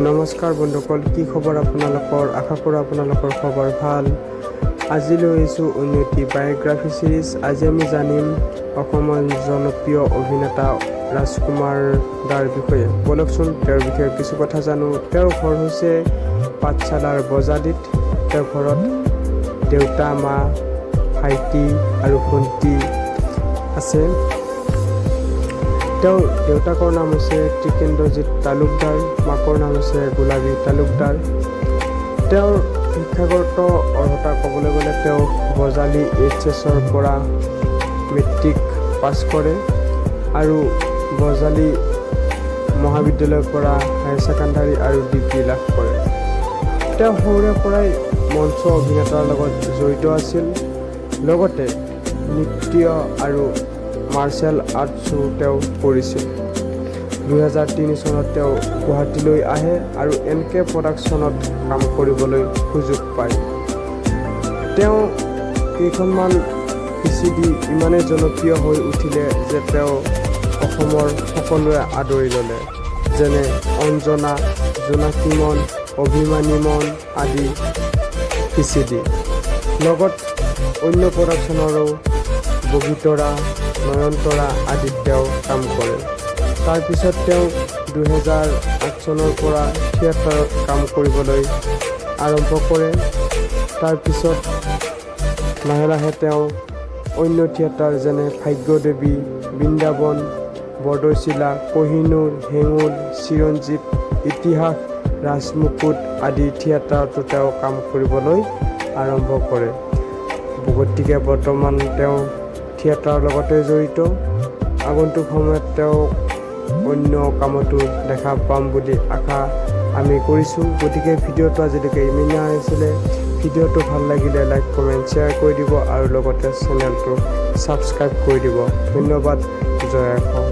নমস্কাৰ বন্ধুসকল, কি খবৰ আপোনালোকৰ? আশা কৰোঁ আপোনালোকৰ খবৰ ভাল। আজি লৈ আহিছোঁ উন্নতি বায়োগ্ৰাফি চিৰিজ। আজি আমি জানিম অসমৰ জনপ্ৰিয় অভিনেতা ৰাজকুমাৰ দাৰ বিষয়ে। বলকচোন তেওঁৰ বিষয়ে কিছু কথা জানো। তেওঁৰ ঘৰ হৈছে পাঠশালাৰ বজালিত। তেওঁৰ ঘৰত দেউতা, মা, ভাইটি আৰু ভণ্টি আছে। তেওঁৰ দেউতাকৰ নাম হৈছে ত্ৰিকেন্দ্ৰজিৎ তালুকদাৰ, মাকৰ নাম হৈছে গোলাবী তালুকদাৰ। তেওঁৰ শিক্ষাগত অৰ্হতা ক'বলৈ গ'লে তেওঁ বজালি HSৰ পৰা মেট্ৰিক পাছ কৰে আৰু বজালি মহাবিদ্যালয়ৰ পৰা হায়াৰ ছেকেণ্ডাৰী আৰু ডিগ্ৰী লাভ কৰে। তেওঁ সৰুৰে পৰাই মঞ্চ অভিনেতাৰ লগত জড়িত আছিল। লগতে নৃত্য আৰু মাৰ্চেল আৰ্টছো তেওঁ কৰিছিল। 2003 চনত তেওঁ গুৱাহাটীলৈ আহে আৰু NK প্ৰডাকশ্যনত কাম কৰিবলৈ সুযোগ পায়। তেওঁ কেইখনমান VCD ইমানেই জনপ্ৰিয় হৈ উঠিলে যে তেওঁ অসমৰ সকলোৱে আদৰি ল'লে, যেনে অঞ্জনা, জোনাকী মন, অভিমানী মন আদি VCD। লগত অন্য প্ৰডাকশ্যনৰো বগীতৰা, নয়নতৰা আদিত তেওঁ কাম কৰে। তাৰপিছত তেওঁ 2008 চনৰ পৰা থিয়েটাৰত কাম কৰিবলৈ আৰম্ভ কৰে। তাৰপিছত লাহে লাহে তেওঁ অন্য থিয়েটাৰ যেনে ভাগ্যদেৱী, বৃন্দাবন, বৰদৈচিলা, কহিনুৰ, হেঙুল, চিৰঞ্জীৱ, ইতিহাস, ৰাজমুকুট আদি থিয়েটাৰতো তেওঁ কাম কৰিবলৈ আৰম্ভ কৰে। গতিকে বৰ্তমান তেওঁ থিয়েটাৰৰ লগতে জড়িত। আগন্তুক সময়ত তেওঁ অন্য কামতো দেখা পাম বুলি আশা আমি কৰিছোঁ। গতিকে ভিডিঅ'টো আজিলৈকে ইমানেই আছিলে। ভিডিঅ'টো ভাল লাগিলে লাইক, কমেণ্ট, শ্বেয়াৰ কৰি দিব আৰু লগতে চেনেলটো ছাবস্ক্ৰাইব কৰি দিব। ধন্যবাদ। জয় অসম।